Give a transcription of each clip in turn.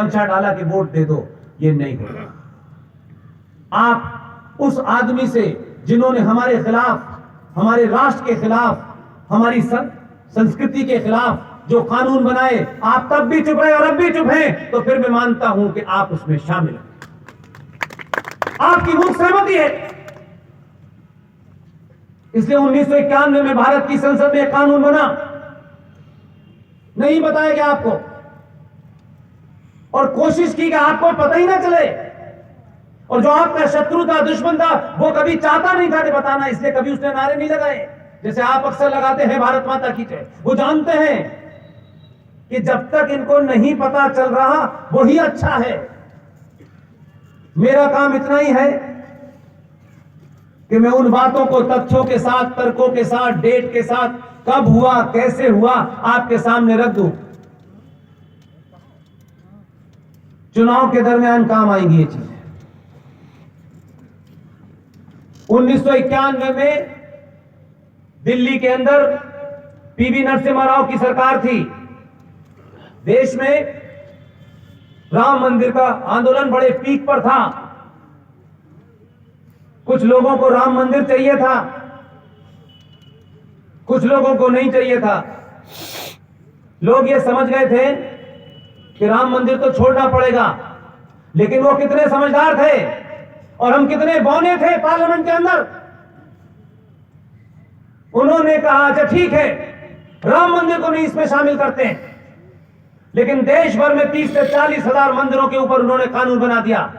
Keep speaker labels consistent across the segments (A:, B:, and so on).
A: डाला कि वोट दे दो, ये नहीं होगा। आप उस आदमी से जिन्होंने हमारे खिलाफ, हमारे राष्ट्र के खिलाफ, हमारी संस्कृति के खिलाफ जो कानून बनाए, आप तब भी चुप रहे और अब भी चुप हैं, तो फिर मैं मानता हूं कि आप उसमें शामिल हैं, आपकी मुझ सहमति है। इसलिए 1991 में भारत की संसद में कानून बना, नहीं बताया गया आपको, और कोशिश की कि आपको पता ही ना चले, और जो आपका शत्रु था, दुश्मन था, वो कभी चाहता नहीं था कि बताना, इसलिए कभी उसने नारे नहीं लगाए जैसे आप अक्सर लगाते हैं भारत माता की जय। वो जानते हैं कि जब तक इनको नहीं पता चल रहा वही अच्छा है। मेरा काम इतना ही है कि मैं उन बातों को तथ्यों के साथ, तर्कों के साथ, डेट के साथ, कब हुआ, कैसे हुआ, आपके सामने रख दूं। चुनाव के दरमियान काम आएंगी ये चीजें। 1991 में दिल्ली के अंदर पीवी नरसिम्हा राव की सरकार थी। देश में राम मंदिर का आंदोलन बड़े पीक पर था। कुछ लोगों को राम मंदिर चाहिए था, कुछ लोगों को नहीं चाहिए था। लोग ये समझ गए थे कि राम मंदिर तो छोड़ना पड़ेगा, लेकिन वो कितने समझदार थे और हम कितने बौने थे पार्लियामेंट के अंदर। उन्होंने कहा अच्छा ठीक है, राम मंदिर को नहीं इसमें शामिल करते हैं, लेकिन देश भर में 30 से 40 हजार मंदिरों के ऊपर उन्होंने कानून बना दिया।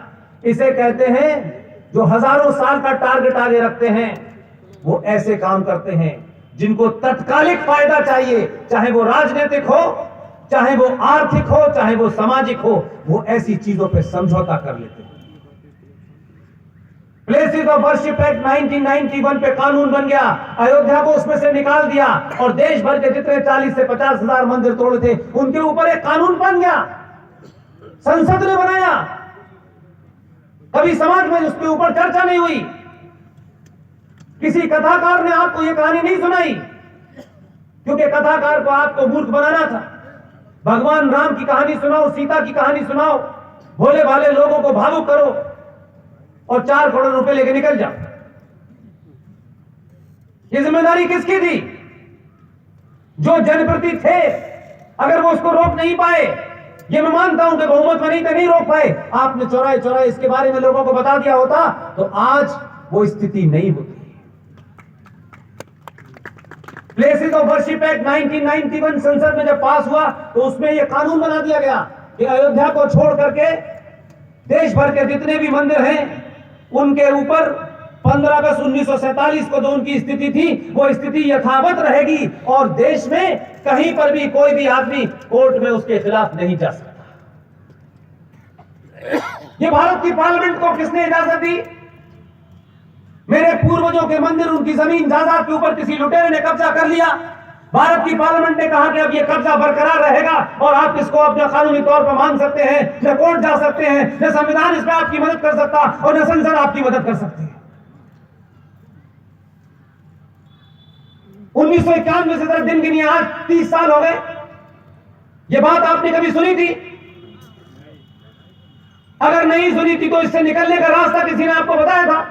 A: इसे कहते हैं, जो हजारों साल का टारगेट आगे रखते हैं, वो ऐसे काम करते हैं जिनको तत्कालिक फायदा चाहिए, चाहे वो राजनीतिक हो, चाहे वो आर्थिक हो, चाहे वो सामाजिक हो, वो ऐसी चीजों पे समझौता कर लेते हैं। प्लेसेस ऑफ वर्शिप एक्ट 1991 पे कानून बन गया, अयोध्या को उसमें से निकाल दिया और देश भर के जितने 40 से 50 हजार मंदिर तोड़े थे उनके ऊपर एक कानून बन गया, संसद ने बनाया। कभी समाज में उसके ऊपर चर्चा नहीं हुई, किसी कथाकार ने आपको यह कहानी नहीं सुनाई, क्योंकि कथाकार को आपको मूर्ख बनाना था। भगवान राम की कहानी सुनाओ, सीता की कहानी सुनाओ, भोले भाले लोगों को भावुक करो और 4 करोड़ रुपए लेके निकल जाओ। ये जिम्मेदारी किसकी थी? जो जनप्रति थे, अगर वो उसको रोक नहीं पाए, ये मैं मानता हूं कि बहुमत बनी तो नहीं रोक पाए, आपने चौराहे चौराहे इसके बारे में लोगों को बता दिया होता तो आज वो स्थिति नहीं होती। प्लेसेस ऑफ वर्शिप एक्ट 1991 संसद में जब पास हुआ तो उसमें यह कानून बना दिया गया कि अयोध्या को छोड़ करके देश भर के जितने भी मंदिर हैं उनके ऊपर 15 अगस्त 1947 को जो उनकी स्थिति थी वो स्थिति यथावत रहेगी और देश में कहीं पर भी कोई भी आदमी कोर्ट में उसके खिलाफ नहीं जा सकता। ये भारत की पार्लियामेंट को किसने इजाजत दी? मेरे पूर्वजों के मंदिर, उनकी जमीन जायदाद के ऊपर किसी लुटेरे ने कब्जा कर लिया। भारत की पार्लियामेंट ने कहा कि अब यह कब्जा बरकरार रहेगा और आप इसको अपना कानूनी तौर पर मांग सकते हैं, न कोर्ट जा सकते हैं, न संविधान इसमें आपकी मदद कर सकता और न संसद आपकी मदद कर सकती है। 1991 से तरफ दिन गिनिए, आज 30 साल हो गए। यह बात आपने कभी सुनी थी? अगर नहीं सुनी थी तो इससे निकलने का रास्ता किसी ने आपको बताया था?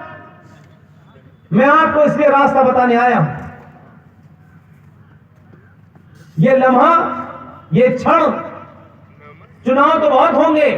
A: मैं आपको इसलिए रास्ता बताने आया हूं। ये लम्हा, ये क्षण, चुनाव तो बहुत होंगे,